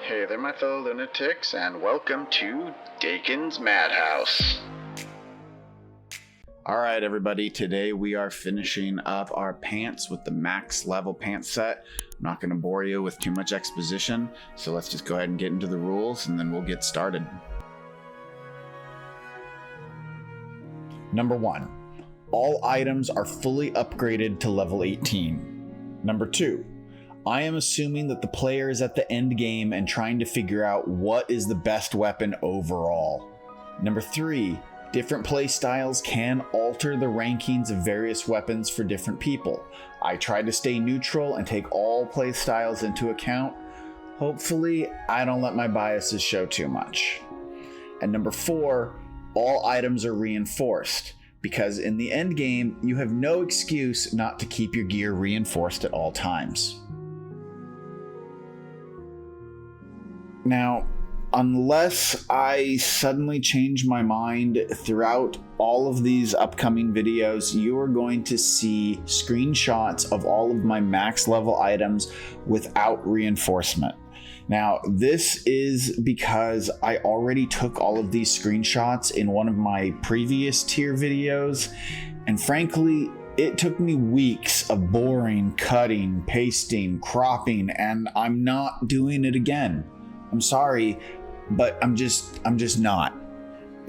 Hey there, my fellow lunatics, and welcome to Dakon's Madhouse. Alright, everybody, today we are finishing up our pants with the max level pants set. I'm not going to bore you with too much exposition, so let's just go ahead and get into the rules and then we'll get started. Number 1. All items are fully upgraded to level 18. Number 2. I am assuming that the player is at the end game and trying to figure out what is the best weapon overall. Number 3. Different play styles can alter the rankings of various weapons for different people. I try to stay neutral and take all play styles into account. Hopefully, I don't let my biases show too much. And number 4, all items are reinforced, because in the end game, you have no excuse not to keep your gear reinforced at all times. Now, unless I suddenly change my mind throughout all of these upcoming videos, you are going to see screenshots of all of my max level items without reinforcement. Now, this is because I already took all of these screenshots in one of my previous tier videos, and frankly, it took me weeks of boring, cutting, pasting, cropping, and I'm not doing it again. I'm sorry, but I'm just not.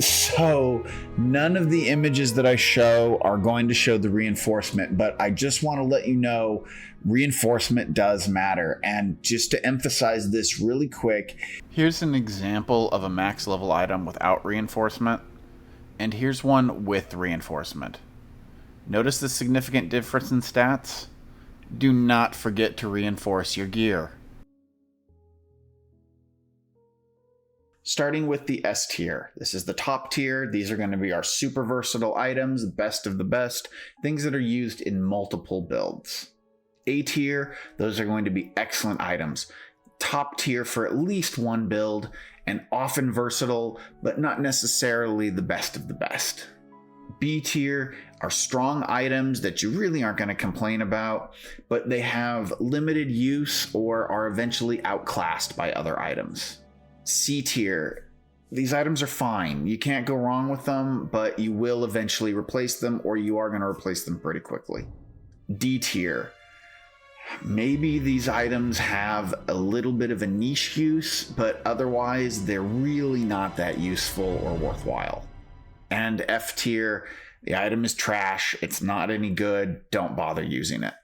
So none of the images that I show are going to show the reinforcement, but I just want to let you know reinforcement does matter. And just to emphasize this really quick, here's an example of a max level item without reinforcement, and here's one with reinforcement. Notice the significant difference in stats? Do not forget to reinforce your gear. Starting with the S tier. This is the top tier. These are going to be our super versatile items, the best of the best, things that are used in multiple builds. A tier, those are going to be excellent items. Top tier for at least one build, and often versatile, but not necessarily the best of the best. B tier are strong items that you really aren't going to complain about, but they have limited use or are eventually outclassed by other items. C tier, these items are fine. You can't go wrong with them, but you will eventually replace them, or you are going to replace them pretty quickly. D tier, maybe these items have a little bit of a niche use, but otherwise they're really not that useful or worthwhile. And F tier, the item is trash, it's not any good, don't bother using it.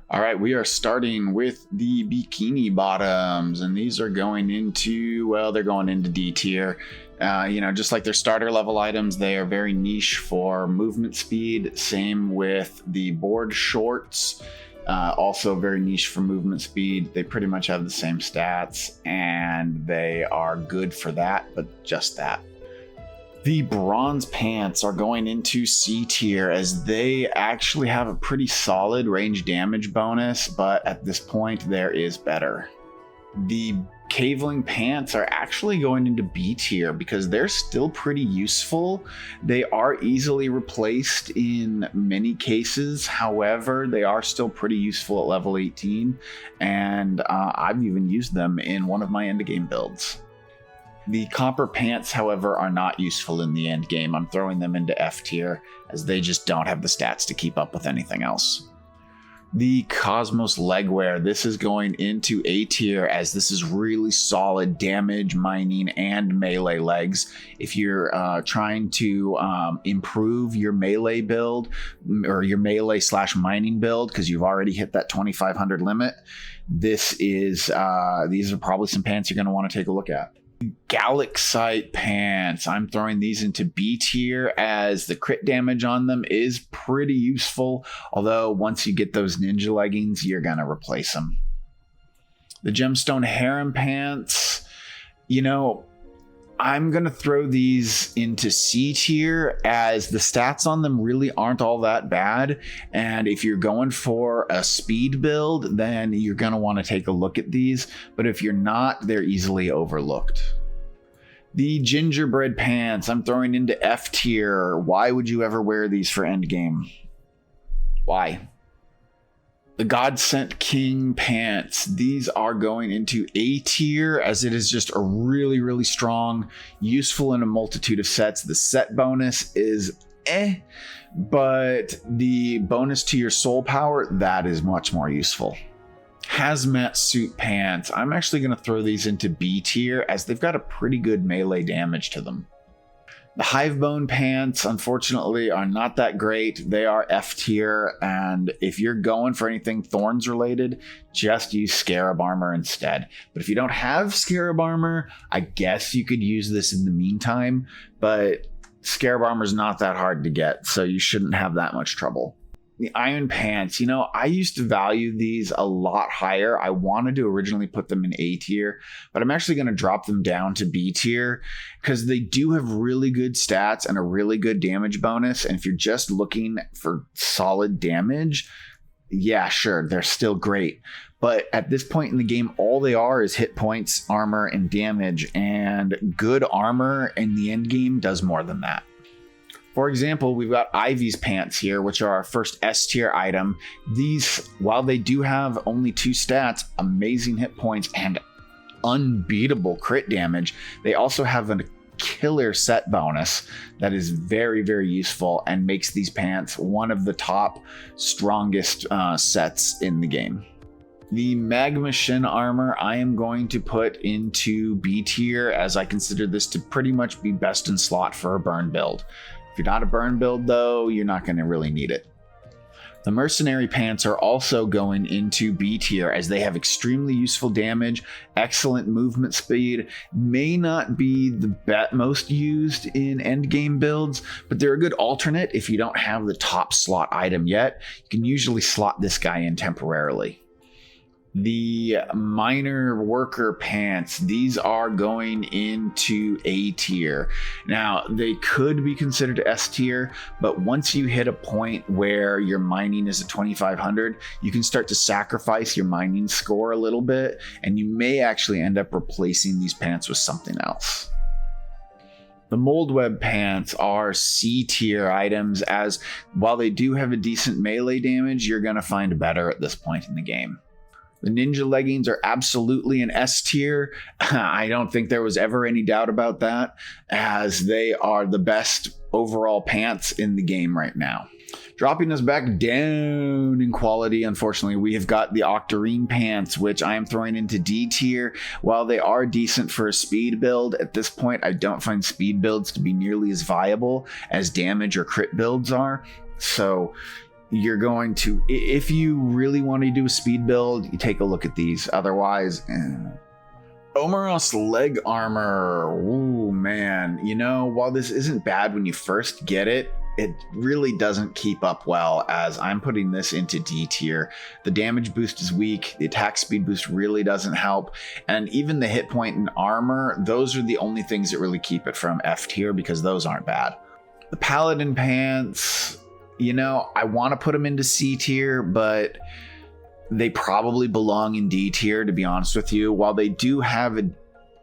All right, we are starting with the bikini bottoms, and these are going into, well, they're going into D tier. Just like their starter level items, they are very niche for movement speed. Same with the board shorts, also very niche for movement speed. They pretty much have the same stats, and they are good for that, but just that. The bronze pants are going into C tier as they actually have a pretty solid range damage bonus, but at this point there is better. The caveling pants are actually going into B tier because they're still pretty useful. They are easily replaced in many cases. However, they are still pretty useful at level 18, and I've even used them in one of my endgame builds. The copper pants, however, are not useful in the end game. I'm throwing them into F tier as they just don't have the stats to keep up with anything else. The Cosmos legwear, this is going into A tier as this is really solid damage, mining, and melee legs. If you're trying to improve your melee build or your melee / mining build because you've already hit that 2,500 limit, these are probably some pants you're going to want to take a look at. Galaxite pants, I'm throwing these into B tier as the crit damage on them is pretty useful, although once you get those ninja leggings, you're going to replace them. The gemstone harem pants, I'm going to throw these into C tier as the stats on them really aren't all that bad. And if you're going for a speed build, then you're going to want to take a look at these. But if you're not, they're easily overlooked. The gingerbread pants, I'm throwing into F tier. Why would you ever wear these for endgame? Why? The God Sent King pants. These are going into A tier as it is just a really, really strong, useful in a multitude of sets. The set bonus is but the bonus to your soul power, that is much more useful. Hazmat suit pants. I'm actually going to throw these into B tier as they've got a pretty good melee damage to them. The Hivebone pants, unfortunately, are not that great. They are F tier, and if you're going for anything Thorns related, just use Scarab Armor instead. But if you don't have Scarab Armor, I guess you could use this in the meantime, but Scarab Armor is not that hard to get, so you shouldn't have that much trouble. The Iron Pants, I used to value these a lot higher. I wanted to originally put them in A tier, but I'm actually going to drop them down to B tier because they do have really good stats and a really good damage bonus. And if you're just looking for solid damage, yeah, sure, they're still great. But at this point in the game, all they are is hit points, armor, and damage. And good armor in the end game does more than that. For example, we've got Ivy's pants here, which are our first S tier item. These, while they do have only 2 stats, amazing hit points and unbeatable crit damage, they also have a killer set bonus that is very, very useful and makes these pants one of the top strongest sets in the game. The Magma Shin armor I am going to put into B tier as I consider this to pretty much be best in slot for a burn build. If you're not a burn build though, you're not going to really need it. The Mercenary pants are also going into B tier as they have extremely useful damage, excellent movement speed, may not be the most used in endgame builds, but they're a good alternate if you don't have the top slot item yet. You can usually slot this guy in temporarily. The Miner Worker pants, these are going into A tier. Now, they could be considered S tier, but once you hit a point where your mining is at 2500, you can start to sacrifice your mining score a little bit, and you may actually end up replacing these pants with something else. The Mold Web pants are C tier items, as while they do have a decent melee damage, you're going to find better at this point in the game. The Ninja leggings are absolutely an S tier. I don't think there was ever any doubt about that, as they are the best overall pants in the game right now. Dropping us back down in quality, unfortunately, we have got the Octarine pants, which I am throwing into D tier. While they are decent for a speed build, at this point I don't find speed builds to be nearly as viable as damage or crit builds are. So you're going to, if you really want to do a speed build, you take a look at these. Otherwise, Omeros leg armor. Ooh, man. While this isn't bad when you first get it, it really doesn't keep up well, as I'm putting this into D tier. The damage boost is weak. The attack speed boost really doesn't help. And even the hit point and armor, those are the only things that really keep it from F tier, because those aren't bad. The Paladin pants, I want to put them into C tier, but they probably belong in D tier, to be honest with you. While they do have a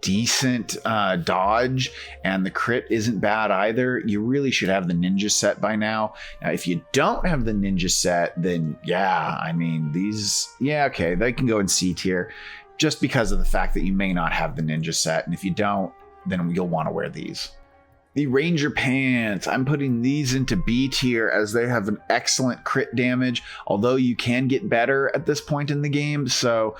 decent dodge and the crit isn't bad either, you really should have the ninja set by now. Now, if you don't have the ninja set, then okay, they can go in C tier just because of the fact that you may not have the ninja set. And if you don't, then you'll want to wear these. The Ranger pants, I'm putting these into B tier as they have an excellent crit damage, although you can get better at this point in the game, so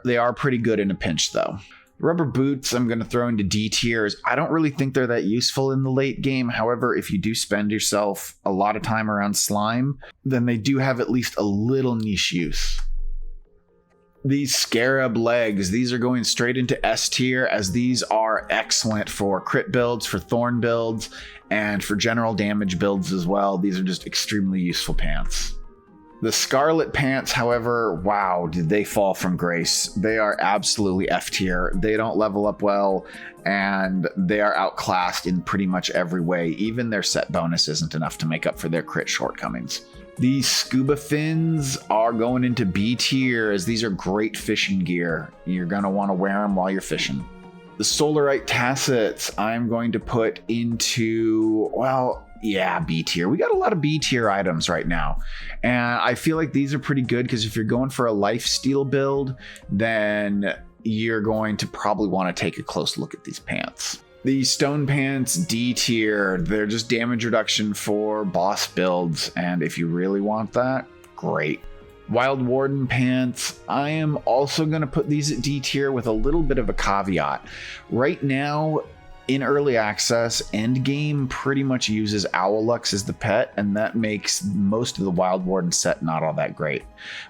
they are pretty good in a pinch though. Rubber boots I'm going to throw into D tiers. I don't really think they're that useful in the late game. However, if you do spend yourself a lot of time around slime, then they do have at least a little niche use. These Scarab legs, these are going straight into S tier, as these are excellent for crit builds, for thorn builds, and for general damage builds as well. These are just extremely useful pants. The Scarlet pants, however, wow, did they fall from grace. They are absolutely F tier. They don't level up well, and they are outclassed in pretty much every way. Even their set bonus isn't enough to make up for their crit shortcomings. These scuba fins are going into B tier, as these are great fishing gear. You're going to want to wear them while you're fishing. The Solarite tassets I'm going to put into, Yeah, B tier. We got a lot of B tier items right now. And I feel like these are pretty good because if you're going for a lifesteal build, then you're going to probably want to take a close look at these pants. The stone pants, D tier, they're just damage reduction for boss builds. And if you really want that, great. Wild Warden pants, I am also going to put these at D tier with a little bit of a caveat. Right now, in early access, endgame pretty much uses Owlux as the pet, and that makes most of the Wild Warden set not all that great.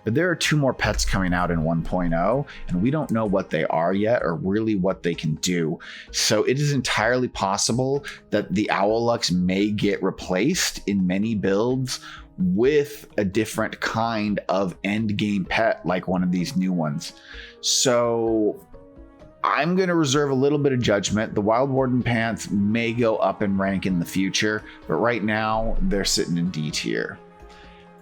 But there are 2 more pets coming out in 1.0, and we don't know what they are yet or really what they can do. So it is entirely possible that the Owlux may get replaced in many builds with a different kind of endgame pet, like one of these new ones. So I'm going to reserve a little bit of judgment. The Wild Warden pants may go up in rank in the future, but right now they're sitting in D tier.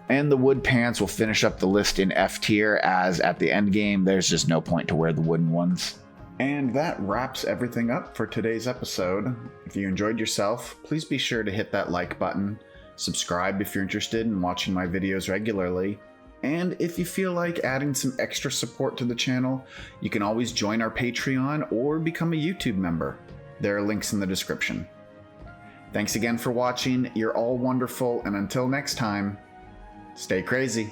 And the wood pants will finish up the list in F tier, as at the end game there's just no point to wear the wooden ones. And that wraps everything up for today's episode. If you enjoyed yourself, please be sure to hit that like button, subscribe if you're interested in watching my videos regularly. And if you feel like adding some extra support to the channel, you can always join our Patreon or become a YouTube member. There are links in the description. Thanks again for watching. You're all wonderful, and until next time, stay crazy.